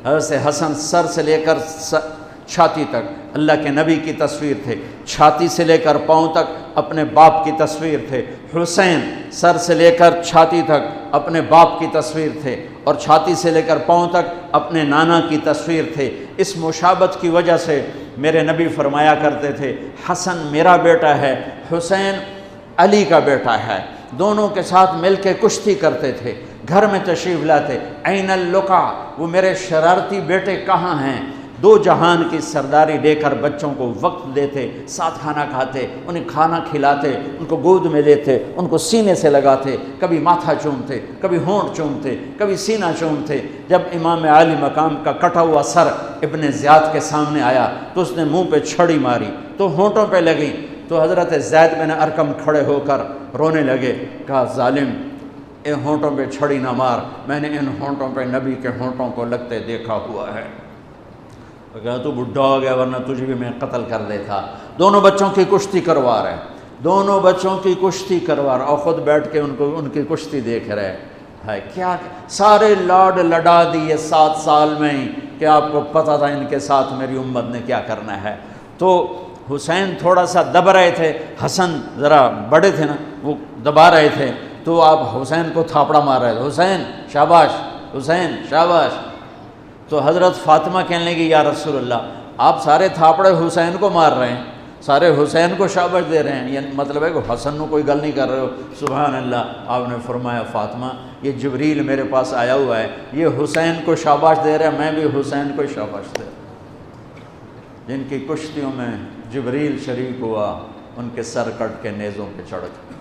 حضرت حسن سر سے لے کر چھاتی تک اللہ کے نبی کی تصویر تھے، چھاتی سے لے کر پاؤں تک اپنے باپ کی تصویر تھے۔ حسین سر سے لے کر چھاتی تک اپنے باپ کی تصویر تھے، اور چھاتی سے لے کر پاؤں تک اپنے نانا کی تصویر تھے۔ اس مشابہت کی وجہ سے میرے نبی فرمایا کرتے تھے حسن میرا بیٹا ہے، حسین علی کا بیٹا ہے۔ دونوں کے ساتھ مل کے کشتی کرتے تھے، گھر میں تشریف لاتے، عین اللقا، وہ میرے شرارتی بیٹے کہاں ہیں؟ دو جہان کی سرداری لے کر بچوں کو وقت دیتے، ساتھ کھانا کھاتے، انہیں کھانا کھلاتے، ان کو گود میں لیتے، ان کو سینے سے لگاتے، کبھی ماتھا چومتے، کبھی ہونٹ چومتے، کبھی سینہ چومتے۔ جب امام عالی مقام کا کٹا ہوا سر ابن زیاد کے سامنے آیا تو اس نے منہ پہ چھڑی ماری تو ہونٹوں پہ لگی، تو حضرت زید بن ارقم کھڑے ہو کر رونے لگے، کہا ظالم ان ہونٹوں پہ چھڑی نہ مار، میں نے ان ہونٹوں پہ نبی کے ہونٹوں کو لگتے دیکھا ہوا ہے۔ تو کہا تو بڈھا ہو گیا ورنہ تجھے بھی میں قتل کر دیتا۔ دونوں بچوں کی کشتی کروا رہے، دونوں بچوں کی کشتی کروا رہے، اور خود بیٹھ کے ان کی کشتی دیکھ رہے ہے۔ کیا سارے لاڈ لڈا دیے 7 سال میں ہی کہ آپ کو پتہ تھا ان کے ساتھ میری امت نے کیا کرنا ہے۔ تو حسین تھوڑا سا دب رہے تھے، حسن ذرا بڑے تھے نا، وہ دبا رہے تھے، تو آپ حسین کو تھاپڑا مار رہے تھے، حسین شاباش، حسین شاباش۔ تو حضرت فاطمہ کہنے لگی یا رسول اللہ آپ سارے تھاپڑے حسین کو مار رہے ہیں، سارے حسین کو شاباش دے رہے ہیں، یہ مطلب ہے کہ حسن کو کوئی گل نہیں کر رہے ہو؟ سبحان اللہ۔ آپ نے فرمایا فاطمہ یہ جبریل میرے پاس آیا ہوا ہے، یہ حسین کو شاباش دے رہا ہے، میں بھی حسین کو شاباش دے رہا ہوں۔ جن کی کشتیوں میں جبریل شریک ہوا ان کے سر کٹ کے نیزوں پہ چڑھ گئے،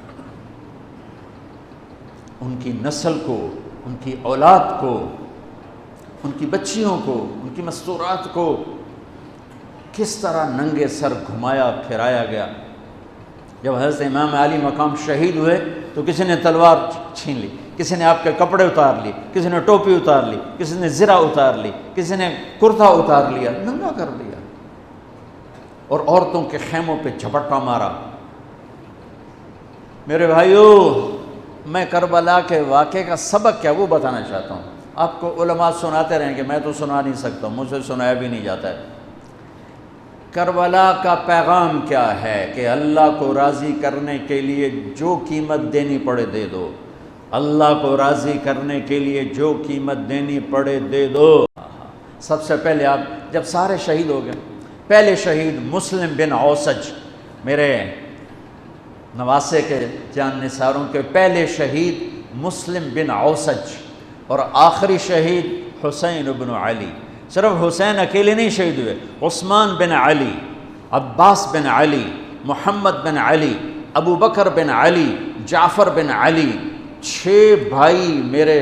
ان کی نسل کو، ان کی اولاد کو، ان کی بچیوں کو، ان کی مستورات کو کس طرح ننگے سر گھمایا پھرایا گیا۔ جب حضرت امام علی مقام شہید ہوئے تو کسی نے تلوار چھین لی، کسی نے آپ کے کپڑے اتار لی، کسی نے ٹوپی اتار لی، کسی نے زرہ اتار لی، کسی نے کرتا اتار لیا، ننگا کر دیا، اور عورتوں کے خیموں پہ جھپٹا مارا۔ میرے بھائیو، میں کربلا کے واقعے کا سبق کیا وہ بتانا چاہتا ہوں۔ آپ کو علماء سناتے رہیں کہ میں تو سنا نہیں سکتا، مجھ سے سنایا بھی نہیں جاتا ہے۔ کربلا کا پیغام کیا ہے کہ اللہ کو راضی کرنے کے لیے جو قیمت دینی پڑے دے دو، اللہ کو راضی کرنے کے لیے جو قیمت دینی پڑے دے دو۔ سب سے پہلے آپ جب سارے شہید ہو گئے، پہلے شہید مسلم بن اوسج، میرے نواسے کے جان نثاروں کے پہلے شہید مسلم بن اوسج، اور آخری شہید حسین بن علی۔ صرف حسین اکیلے نہیں شہید ہوئے، عثمان بن علی، عباس بن علی، محمد بن علی، ابو بکر بن علی، جعفر بن علی، 6 بھائی میرے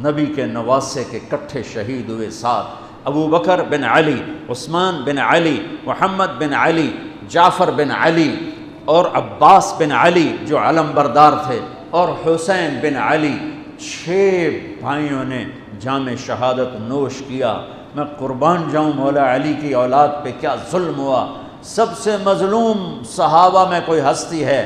نبی کے نواسے کے کٹھے شہید ہوئے ساتھ۔ ابو بکر بن علی، عثمان بن علی، محمد بن علی، جعفر بن علی، اور عباس بن علی جو علم بردار تھے، اور حسین بن علی۔ 6 بھائیوں نے جام شہادت نوش کیا۔ میں قربان جاؤں مولا علی کی اولاد پہ کیا ظلم ہوا۔ سب سے مظلوم صحابہ میں کوئی ہستی ہے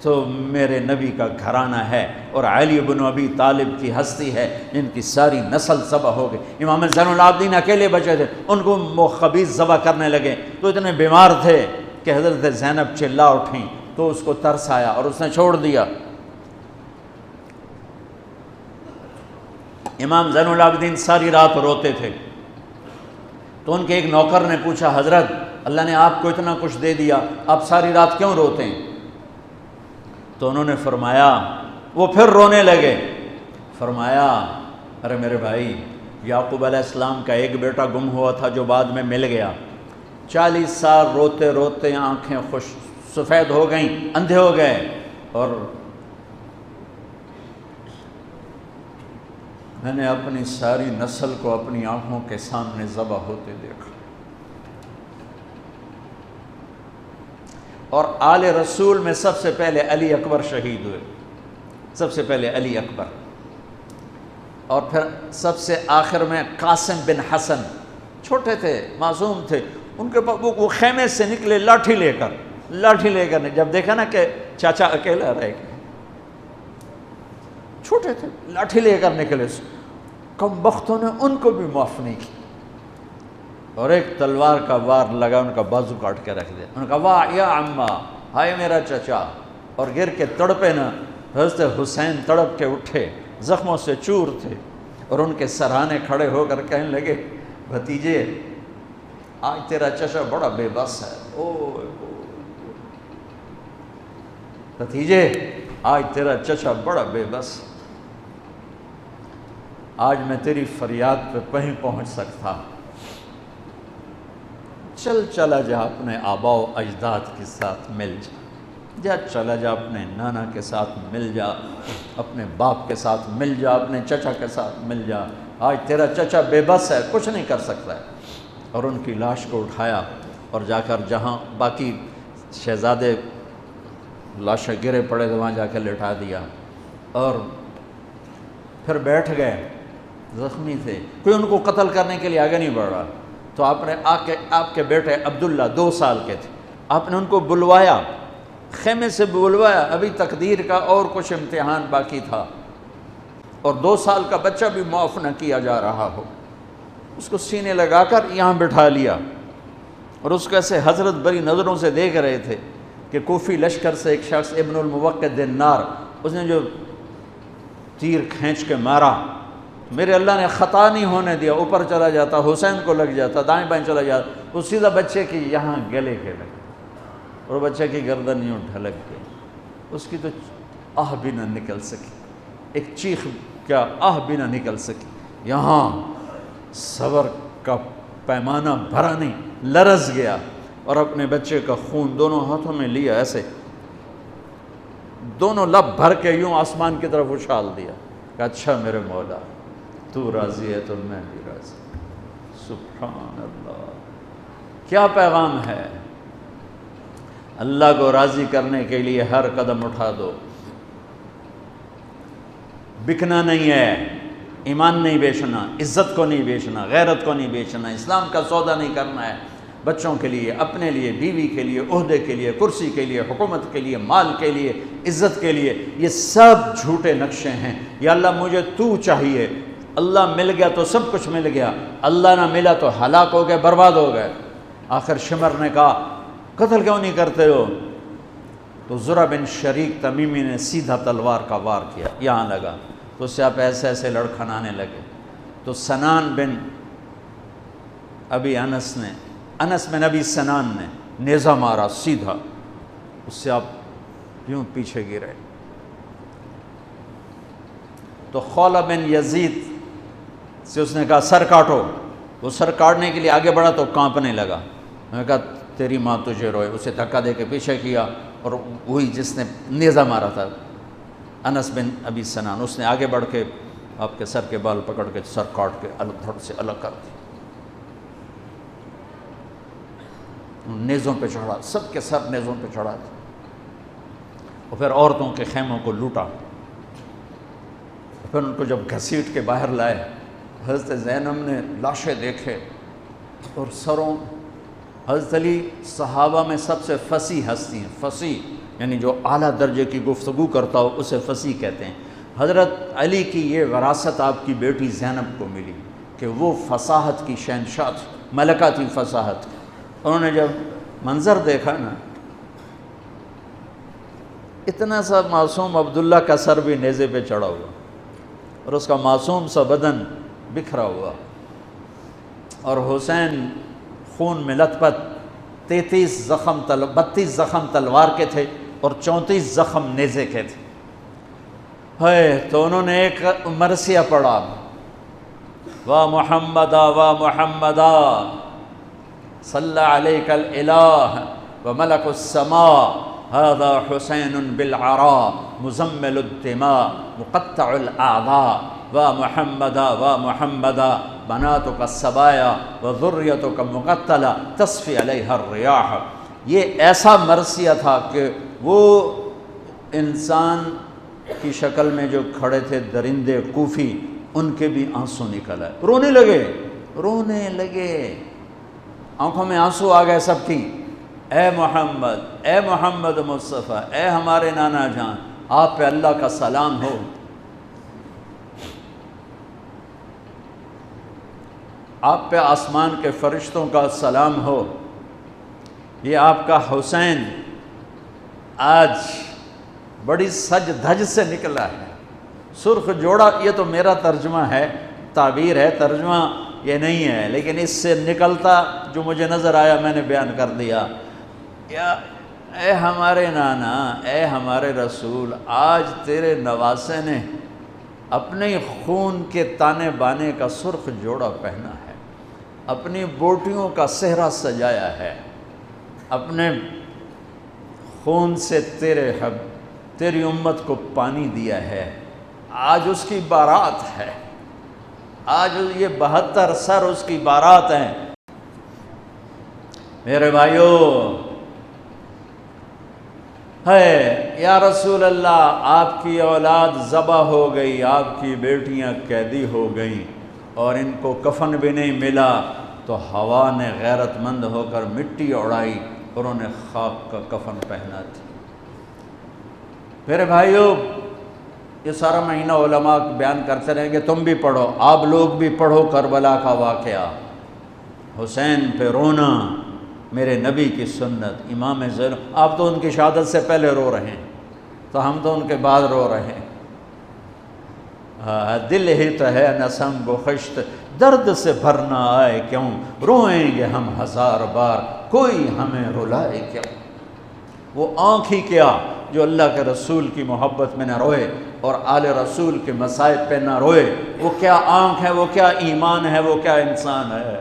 تو میرے نبی کا گھرانہ ہے، اور علی بن ابی طالب کی ہستی ہے جن کی ساری نسل ذبح ہو گئی۔ امام زین العابدین اکیلے بچے تھے، ان کو خبیث ذبح کرنے لگے تو اتنے بیمار تھے کہ حضرت زینب چلا اٹھیں تو اس کو ترس آیا اور اس نے چھوڑ دیا۔ امام زین العابدین ساری رات روتے تھے، تو ان کے ایک نوکر نے پوچھا حضرت اللہ نے آپ کو اتنا کچھ دے دیا، آپ ساری رات کیوں روتے ہیں؟ تو انہوں نے فرمایا، وہ پھر رونے لگے، فرمایا ارے میرے بھائی، یعقوب علیہ السلام کا ایک بیٹا گم ہوا تھا جو بعد میں مل گیا، 40 سال روتے روتے آنکھیں سفید ہو گئیں، اندھے ہو گئے، اور میں نے اپنی ساری نسل کو اپنی آنکھوں کے سامنے ذبح ہوتے دیکھا۔ اور آل رسول میں سب سے پہلے علی اکبر شہید ہوئے، سب سے پہلے علی اکبر، اور پھر سب سے آخر میں قاسم بن حسن، چھوٹے تھے، معصوم تھے، ان کے پاس وہ خیمے سے نکلے لاٹھی لے کر جب دیکھا نا کہ چاچا اکیلا رہ گیا، چھوٹے تھے، لاٹھی لے کر نکلے، کم بختوں نے ان کو بھی معاف نہیں کی، اور ایک تلوار کا وار لگا، ان کا بازو کاٹ کے رکھ دیا۔ ان کا واہ یا عمہ، ہائے میرا چچا، اور گر کے تڑپے نا۔ حضرت حسین تڑپ کے اٹھے، زخموں سے چور تھے، اور ان کے سرہانے کھڑے ہو کر کہنے لگے بھتیجے آج تیرا چچا بڑا بے بس ہے، بھتیجے آج تیرا چچا بڑا بے بس، آج میں تیری فریاد پہ کہیں پہنچ سکتا، چلا جا اپنے آباء و اجداد کے ساتھ مل جا، چلا جا اپنے نانا کے ساتھ مل جا، اپنے باپ کے ساتھ مل جا، اپنے چچا کے ساتھ مل جا، آج تیرا چچا بے بس ہے، کچھ نہیں کر سکتا ہے۔ اور ان کی لاش کو اٹھایا اور جا کر جہاں باقی شہزادے لاشیں گرے پڑے تھے وہاں جا کے لٹا دیا، اور پھر بیٹھ گئے، زخمی تھے، کوئی ان کو قتل کرنے کے لیے آگے نہیں بڑھ رہا۔ تو آپ نے آپ کے بیٹے عبداللہ 2 سال کے تھے، آپ نے ان کو بلوایا، خیمے سے بلوایا، ابھی تقدیر کا اور کچھ امتحان باقی تھا، اور 2 سال کا بچہ بھی معاف نہ کیا جا رہا ہو، اس کو سینے لگا کر یہاں بٹھا لیا، اور اس کو ایسے حضرت بری نظروں سے دیکھ رہے تھے کہ کوفی لشکر سے ایک شخص ابن الموقد النار، اس نے جو تیر کھینچ کے مارا، میرے اللہ نے خطا نہیں ہونے دیا، اوپر چلا جاتا، حسین کو لگ جاتا، دائیں بائیں چلا جاتا، وہ سیدھا بچے کی یہاں گلے کے لگے، اور بچے کی گردن یوں ڈھلک گئی، اس کی تو آہ بھی نہ نکل سکی، ایک چیخ کیا آہ بھی نہ نکل سکی، یہاں صبر کا پیمانہ بھرا نہیں، لرز گیا، اور اپنے بچے کا خون دونوں ہاتھوں میں لیا، ایسے دونوں لب بھر کے یوں آسمان کی طرف اچھال دیا کہ اچھا میرے مولا تو راضی ہے تو میں بھی راضی۔ سبحان اللہ، کیا پیغام ہے! اللہ کو راضی کرنے کے لیے ہر قدم اٹھا دو، بکنا نہیں ہے، ایمان نہیں بیچنا، عزت کو نہیں بیچنا، غیرت کو نہیں بیچنا، اسلام کا سودا نہیں کرنا ہے، بچوں کے لیے، اپنے لیے، بیوی کے لیے، عہدے کے لیے، کرسی کے لیے، حکومت کے لیے، مال کے لیے، عزت کے لیے، یہ سب جھوٹے نقشے ہیں۔ یا اللہ مجھے تو چاہیے، اللہ مل گیا تو سب کچھ مل گیا، اللہ نہ ملا تو ہلاک ہو گئے، برباد ہو گئے۔ آخر شمر نے کہا قتل کیوں نہیں کرتے ہو؟ تو زرع بن شریک تمیمی نے سیدھا تلوار کا وار کیا، یہاں لگا، تو اس سے آپ ایسے ایسے لڑکھنانے لگے، تو سنان بن ابی انس بن ابی سنان نے نیزہ مارا سیدھا، اس سے آپ یوں پیچھے گرے۔ تو خولہ بن یزید سے اس نے کہا سر کاٹو، وہ سر کاٹنے کے لیے آگے بڑھا تو کانپنے لگا، میں نے کہا تیری ماں تجھے روئے، اسے دھکا دے کے پیچھے کیا، اور وہی جس نے نیزہ مارا تھا انس بن ابی سنان، اس نے آگے بڑھ کے آپ کے سر کے بال پکڑ کے سر کاٹ کے دھڑ سے الگ کر دیا، نیزوں پہ چڑھا، سب کے سر نیزوں پہ چڑھا دیا، اور پھر عورتوں کے خیموں کو لوٹا، پھر ان کو جب گھسیٹ کے باہر لائے، حضرت زینب نے لاشیں دیکھے اور سروں، حضرت علی صحابہ میں سب سے فصیح ہستی ہیں، فصیح یعنی جو اعلیٰ درجے کی گفتگو کرتا ہو اسے فصیح کہتے ہیں۔ حضرت علی کی یہ وراثت آپ کی بیٹی زینب کو ملی کہ وہ فصاحت کی شہنشاہ تھی، ملکہ تھی فصاحت۔ انہوں نے جب منظر دیکھا نا، اتنا سا معصوم عبداللہ کا سر بھی نیزے پہ چڑھا ہوا، اور اس کا معصوم سا بدن بکھرا ہوا، اور حسین خون میں لت پت، 32 زخم تلوار کے تھے اور 34 زخم نیزے کے تھے۔ تو انہوں نے ایک مرثیہ پڑھا، وا محمدا وا محمدا صلی علیک الالہ وملک السماء هذا حسین بالعراء مزمل الدماء مقطع الاعضاء وا محمدا وا محمدا بناتک السبایا وذریتک مقتلہ تصفی علیہ الریاح۔ یہ ایسا مرثیہ تھا کہ وہ انسان کی شکل میں جو کھڑے تھے درندے کوفی، ان کے بھی آنسو نکل آئے، رونے لگے، آنکھوں میں آنسو آ گئے سب کی۔ اے محمد مصطفیٰ، اے ہمارے نانا جان، آپ پہ اللہ کا سلام ہو، آپ پہ آسمان کے فرشتوں کا سلام ہو، یہ آپ کا حسین آج بڑی سج دھج سے نکلا ہے، سرخ جوڑا۔ یہ تو میرا ترجمہ ہے، تعبیر ہے، ترجمہ یہ نہیں ہے، لیکن اس سے نکلتا جو مجھے نظر آیا میں نے بیان کر دیا۔ یا اے ہمارے نانا، اے ہمارے رسول، آج تیرے نواسے نے اپنے خون کے تانے بانے کا سرخ جوڑا پہنا ہے، اپنی بوٹیوں کا صحرا سجایا ہے، اپنے خون سے تیری امت کو پانی دیا ہے۔ آج اس کی بارات ہے، آج یہ 72 سر اس کی بارات ہیں۔ میرے بھائیو، ہے یا رسول اللہ، آپ کی اولاد ذبح ہو گئی، آپ کی بیٹیاں قیدی ہو گئیں اور ان کو کفن بھی نہیں ملا، تو ہوا نے غیرت مند ہو کر مٹی اڑائی اور انہیں خاک کا کفن پہنا تھی۔ میرے بھائیو، یہ سارا مہینہ علماء بیان کرتے رہیں گے، تم بھی پڑھو، آپ لوگ بھی پڑھو کربلا کا واقعہ، حسین پہ رونا، میرے نبی کی سنت، امام زین۔ آپ تو ان کی شہادت سے پہلے رو رہے ہیں، تو ہم تو ان کے بعد رو رہے ہیں۔ دل ہی تو ہے نسم بخشت، درد سے بھرنا آئے کیوں، روئیں گے ہم 1000 بار، کوئی ہمیں رلائے کیوں۔ وہ آنکھ ہی کیا جو اللہ کے رسول کی محبت میں نہ روئے اور آل رسول کے مصائب پہ نہ روئے، وہ کیا آنکھ ہے، وہ کیا ایمان ہے، وہ کیا انسان ہے۔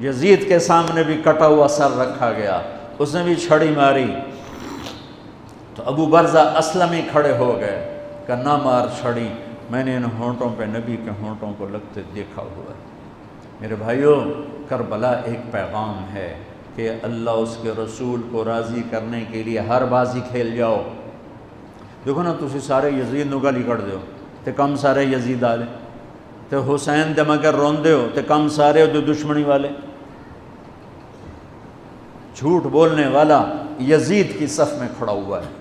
یزید کے سامنے بھی کٹا ہوا سر رکھا گیا، اس نے بھی چھڑی ماری، تو ابو برزہ اسلمی کھڑے ہو گئے کہ نہ مار چھڑی، میں نے ان ہونٹوں پہ نبی کے ہونٹوں کو لگتے دیکھا ہوا ہے۔ میرے بھائیوں، کربلا ایک پیغام ہے کہ اللہ اس کے رسول کو راضی کرنے کے لیے ہر بازی کھیل جاؤ۔ دیکھو نا، تسی سارے یزید نو گالی کر دیو تے کم سارے یزید آلے، تے حسین دے مگر روندے ہو تے کم سارے جو دشمنی والے۔ جھوٹ بولنے والا یزید کی صف میں کھڑا ہوا ہے،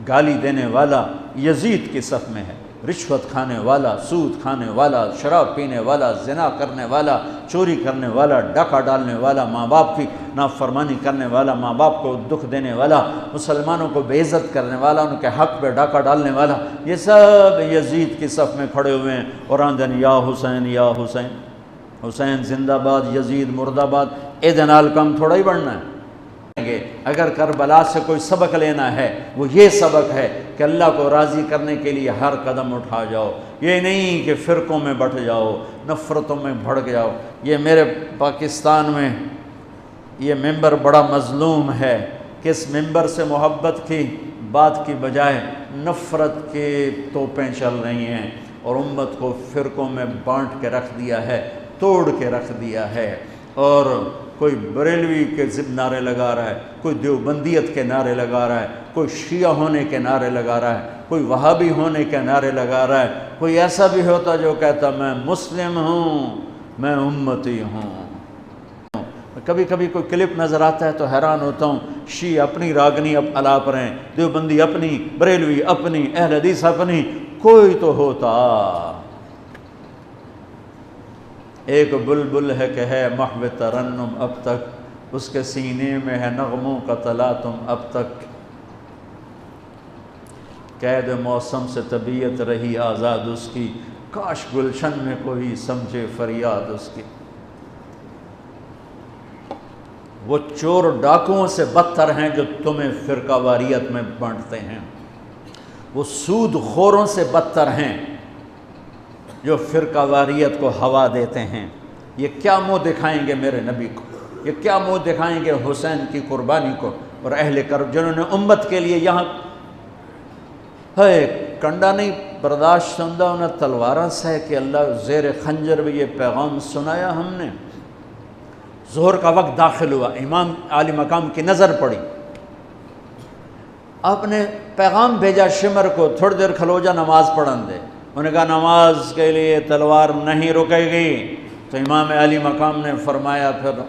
گالی دینے والا یزید کی صف میں ہے، رشوت کھانے والا، سود کھانے والا، شراب پینے والا، زنا کرنے والا، چوری کرنے والا، ڈاکہ ڈالنے والا، ماں باپ کی نافرمانی کرنے والا، ماں باپ کو دکھ دینے والا، مسلمانوں کو بے عزت کرنے والا، ان کے حق پہ ڈاکہ ڈالنے والا، یہ سب یزید کی صف میں کھڑے ہوئے ہیں اور آندن یا حسین یا حسین، حسین زندہ باد، یزید مرد آباد۔ اے دنال کم تھوڑا ہی بڑھنا ہے۔ اگر کربلا سے کوئی سبق لینا ہے، وہ یہ سبق ہے کہ اللہ کو راضی کرنے کے لیے ہر قدم اٹھا جاؤ، یہ نہیں کہ فرقوں میں بٹ جاؤ، نفرتوں میں بھڑک جاؤ۔ یہ میرے پاکستان میں یہ ممبر بڑا مظلوم ہے کہ اس ممبر سے محبت کی بات کی بجائے نفرت کے توپیں چل رہی ہیں اور امت کو فرقوں میں بانٹ کے رکھ دیا ہے، توڑ کے رکھ دیا ہے، اور کوئی بریلوی کے نعرے لگا رہا ہے، کوئی دیوبندیت کے نعرے لگا رہا ہے، کوئی شیعہ ہونے کے نعرے لگا رہا ہے، کوئی وہابی ہونے کے نعرے لگا رہا ہے، کوئی ایسا بھی ہوتا جو کہتا میں مسلم ہوں، میں امتی ہوں۔ کبھی کبھی کوئی کلپ نظر آتا ہے تو حیران ہوتا ہوں، شیعہ اپنی راگنی اب الاپ رہے ہیں، دیوبندی اپنی، بریلوی اپنی، اہل حدیث اپنی، کوئی تو ہوتا۔ ایک بلبل ہے کہ ہے محو ترنم اب تک، اس کے سینے میں ہے نغموں کا تلاطم اب تک، قید موسم سے طبیعت رہی آزاد اس کی، کاش گلشن میں کوئی سمجھے فریاد اس کی۔ وہ چور ڈاکوؤں سے بدتر ہیں جو تمہیں فرقہ واریت میں بانٹتے ہیں، وہ سود خوروں سے بدتر ہیں جو فرقہ واریت کو ہوا دیتے ہیں۔ یہ کیا منہ دکھائیں گے میرے نبی کو، یہ کیا منہ دکھائیں گے حسین کی قربانی کو اور اہل کرب جنہوں نے امت کے لیے یہاں ہے کنڈا نہیں برداشت ہوندہ انہیں تلوارہ سے کہ اللہ زیر خنجر بھی یہ پیغام سنایا ہم نے۔ ظہر کا وقت داخل ہوا، امام عالی مقام کی نظر پڑی، آپ نے پیغام بھیجا شمر کو تھوڑی دیر کھلو جا نماز پڑھن دے، انہوں نے کہا نماز کے لیے تلوار نہیں رکے گی، تو امام علی مقام نے فرمایا پھر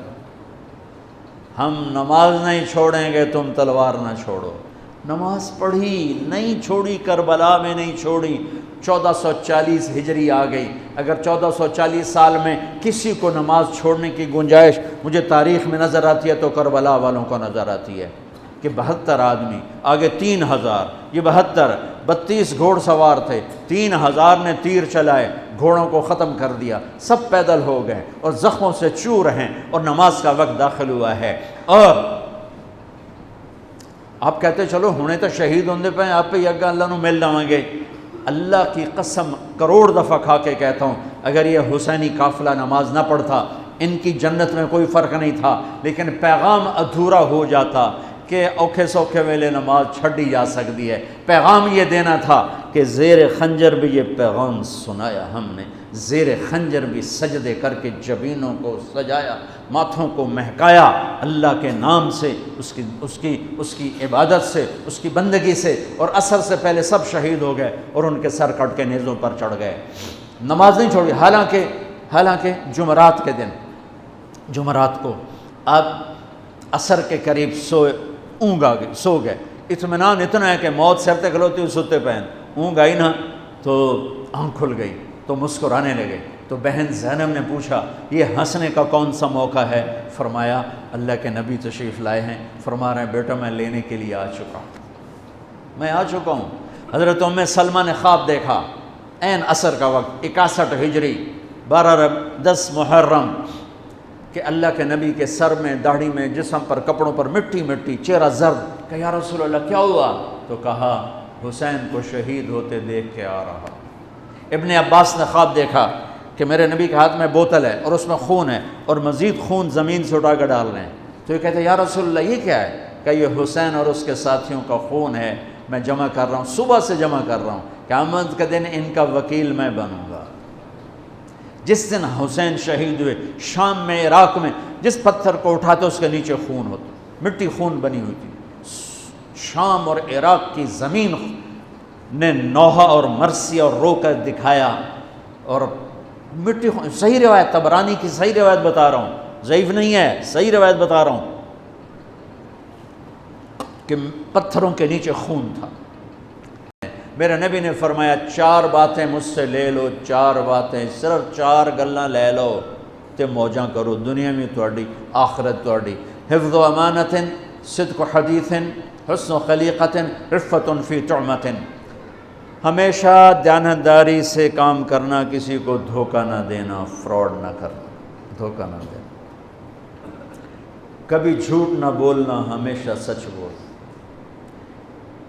ہم نماز نہیں چھوڑیں گے، تم تلوار نہ چھوڑو۔ نماز پڑھی، نہیں چھوڑی، کربلا میں نہیں چھوڑی، 1440 ہجری آ گئی. اگر 1440 سال میں کسی کو نماز چھوڑنے کی گنجائش مجھے تاریخ میں نظر آتی ہے تو کربلا والوں کو نظر آتی ہے کہ 72 آدمی آگے 3000، یہ 32 گھوڑ سوار تھے، 3000 نے تیر چلائے، گھوڑوں کو ختم کر دیا، سب پیدل ہو گئے اور زخموں سے چور ہیں اور نماز کا وقت داخل ہوا ہے. اور آپ کہتے چلو ہونے تو شہید ہوندے پہ آپ پہ یگا اللہ نو مل جاؤں گے. اللہ کی قسم کروڑ دفعہ کھا کے کہتا ہوں اگر یہ حسینی قافلہ نماز نہ پڑھتا ان کی جنت میں کوئی فرق نہیں تھا، لیکن پیغام ادھورا ہو جاتا کہ اوکھے سوکھے ویلے نماز چھڑی جا سکتی ہے. پیغام یہ دینا تھا کہ زیر خنجر بھی یہ پیغام سنایا ہم نے، زیر خنجر بھی سجدے کر کے جبینوں کو سجایا، ماتھوں کو مہکایا اللہ کے نام سے، اس کی عبادت سے، اس کی بندگی سے. اور عصر سے پہلے سب شہید ہو گئے اور ان کے سر کٹ کے نیزوں پر چڑھ گئے. نماز نہیں چھوڑی. حالانکہ جمعرات کے دن، جمعرات کو آپ عصر کے قریب سو گئے، اطمینان اتنا ہے کہ موت سر تے کھلوتی سوتے پہن، اونگ آئی نا تو آنکھ کھل گئی تو مسکرانے لگے. تو بہن زینب نے پوچھا یہ ہنسنے کا کون سا موقع ہے؟ فرمایا اللہ کے نبی تشریف لائے ہیں. فرما رہے ہیں بیٹا میں لینے کے لیے آ چکا ہوں، میں آ چکا ہوں. حضرت ام سلمہ نے خواب دیکھا، عین عصر کا وقت، 61 ہجری 10 محرم، کہ اللہ کے نبی کے سر میں، داڑھی میں، جسم پر، کپڑوں پر مٹی مٹی، چہرہ زرد. کہ یا رسول اللہ کیا ہوا؟ تو کہا حسین کو شہید ہوتے دیکھ کے آ رہا. ابن عباس نے خواب دیکھا کہ میرے نبی کے ہاتھ میں بوتل ہے اور اس میں خون ہے اور مزید خون زمین سے اٹھا کر ڈال رہے ہیں. تو یہ کہتے ہیں یا رسول اللہ یہ کیا ہے؟ کہ یہ حسین اور اس کے ساتھیوں کا خون ہے، میں جمع کر رہا ہوں، صبح سے جمع کر رہا ہوں، قیامت کے دن ان کا وکیل میں بنوں گا. جس دن حسین شہید ہوئے شام میں، عراق میں، جس پتھر کو اٹھاتے اس کے نیچے خون ہوتا، مٹی خون بنی ہوئی تھی. شام اور عراق کی زمین نے نوحہ اور مرسی اور رو کر دکھایا. اور مٹی خون، صحیح روایت، طبرانی کی صحیح روایت بتا رہا ہوں، ضعیف نہیں ہے، صحیح روایت بتا رہا ہوں کہ پتھروں کے نیچے خون تھا. میرے نبی نے فرمایا 4 باتیں مجھ سے لے لو، 4 باتیں، صرف 4 گلاں لے لو تے موجاں کرو، دنیا میں تہاڈی آخرت تہاڈی. حفظ و امانت، صدق حدیث، حسن خلیقت، رفت فی طعمت. ہمیشہ دیانتداری سے کام کرنا، کسی کو دھوکہ نہ دینا، فراڈ نہ کرنا، دھوکہ نہ دینا. کبھی جھوٹ نہ بولنا، ہمیشہ سچ بولنا.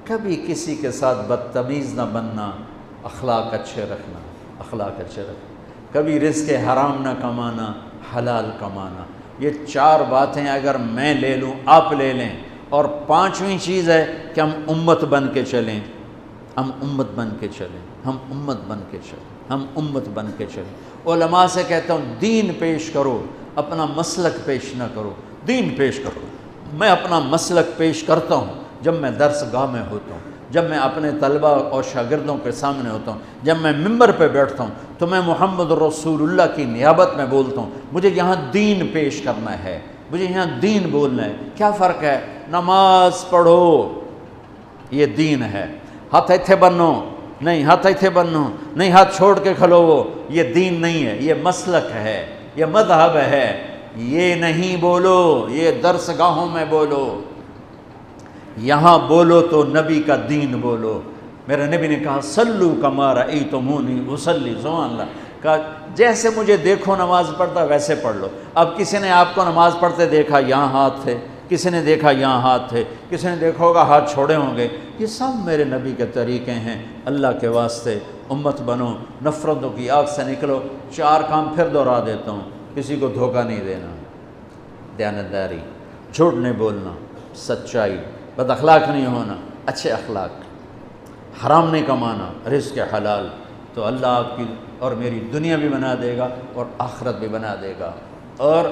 کبھی کسی کے ساتھ بدتمیز نہ بننا، اخلاق اچھے رکھنا، اخلاق اچھے رکھنا. کبھی رزق حرام نہ کمانا، حلال کمانا. یہ 4 باتیں اگر میں لے لوں، آپ لے لیں. اور 5ویں چیز ہے کہ ہم امت بن کے چلیں، ہم امت بن کے چلیں، ہم امت بن کے چلیں، ہم امت بن کے چلیں. علماء سے کہتا ہوں دین پیش کرو، اپنا مسلک پیش نہ کرو. دین پیش کرو. میں اپنا مسلک پیش کرتا ہوں جب میں درس گاہ میں ہوتا ہوں، جب میں اپنے طلبہ اور شاگردوں کے سامنے ہوتا ہوں، جب میں ممبر پہ بیٹھتا ہوں تو میں محمد رسول اللہ کی نیابت میں بولتا ہوں. مجھے یہاں دین پیش کرنا ہے، مجھے یہاں دین بولنا ہے. کیا فرق ہے؟ نماز پڑھو، یہ دین ہے. ہاتھ ایتھے بنو نہیں، ہاتھ ایتھے بنو نہیں، ہاتھ چھوڑ کے کھلو، یہ دین نہیں ہے، یہ مسلک ہے، یہ مذہب ہے. یہ نہیں بولو، یہ درس گاہوں میں بولو. یہاں بولو تو نبی کا دین بولو. میرے نبی نے کہا صلو کما رأیتمونی اصلی، سبحان اللہ. کہا جیسے مجھے دیکھو نماز پڑھتا ویسے پڑھ لو. اب کسی نے آپ کو نماز پڑھتے دیکھا، یہاں ہاتھ تھے، کسی نے دیکھا یہاں ہاتھ تھے، کسی نے دیکھا ہوگا ہاتھ چھوڑے ہوں گے. یہ سب میرے نبی کے طریقے ہیں. اللہ کے واسطے امت بنو، نفرتوں کی آگ سے نکلو. 4 کام پھر دہرا دیتا ہوں. کسی کو دھوکہ نہیں دینا، دیانتداری، جھوٹ نہیں بولنا، سچائی، بد اخلاق نہیں ہونا، اچھے اخلاق، حرام نہیں کمانا، رزق حلال. تو اللہ آپ کی اور میری دنیا بھی بنا دے گا اور آخرت بھی بنا دے گا. اور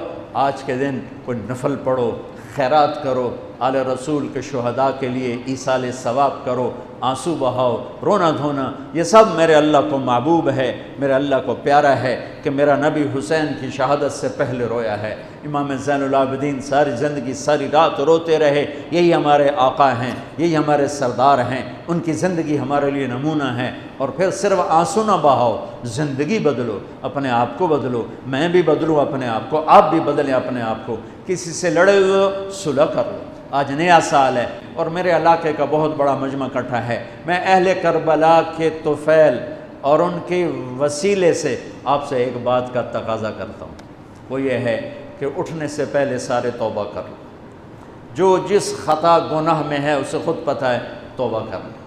آج کے دن کوئی نفل پڑھو، خیرات کرو، آل رسول کے شہداء کے لیے ایصال ثواب کرو، آنسو بہاؤ، رونا دھونا، یہ سب میرے اللہ کو محبوب ہے، میرے اللہ کو پیارا ہے کہ میرا نبی حسین کی شہادت سے پہلے رویا ہے۔ امام زین العابدین ساری زندگی ساری رات روتے رہے، یہی ہمارے آقا ہیں، یہی ہمارے سردار ہیں، ان کی زندگی ہمارے لیے نمونہ ہے۔ اور پھر صرف آنسو نہ بہاؤ، زندگی بدلو، اپنے آپ کو بدلو، میں بھی بدلوں اپنے آپ کو، آپ بھی بدلیں اپنے آپ کو۔ کسی سے لڑے ہوئے ہو صلح کر لو، آج نیا سال ہے اور میرے علاقے کا بہت بڑا مجمع اکٹھا ہے، میں اہل کربلا کے طفیل اور ان کے وسیلے سے آپ سے ایک بات کا تقاضا کرتا ہوں، وہ یہ ہے کہ اٹھنے سے پہلے سارے توبہ کر لو، جو جس خطا گناہ میں ہے اسے خود پتہ ہے، توبہ کر لو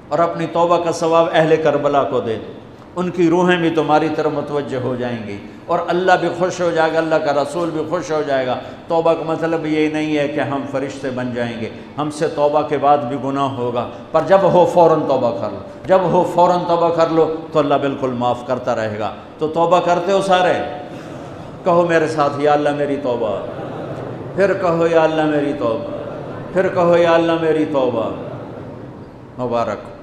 اور اپنی توبہ کا ثواب اہل کربلا کو دے دو، ان کی روحیں بھی تمہاری طرف متوجہ ہو جائیں گی اور اللہ بھی خوش ہو جائے گا، اللہ کا رسول بھی خوش ہو جائے گا۔ توبہ کا مطلب یہ نہیں ہے کہ ہم فرشتے بن جائیں گے، ہم سے توبہ کے بعد بھی گناہ ہوگا، پر جب ہو فوراً توبہ کر لو، جب ہو فوراً توبہ کر لو تو اللہ بالکل معاف کرتا رہے گا۔ تو توبہ کرتے ہو سارے؟ کہو میرے ساتھ، یا اللہ میری توبہ، پھر کہو یا اللہ میری توبہ، پھر کہو یا اللہ میری توبہ۔ مبارک،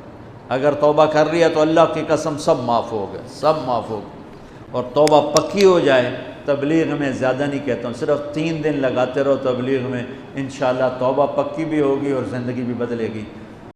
اگر توبہ کر رہی ہے تو اللہ کی قسم سب معاف ہو گئے، سب معاف ہو گئے۔ اور توبہ پکی ہو جائے، تبلیغ میں زیادہ نہیں کہتا ہوں، صرف 3 دن لگاتے رہو تبلیغ میں، انشاءاللہ توبہ پکی بھی ہوگی اور زندگی بھی بدلے گی۔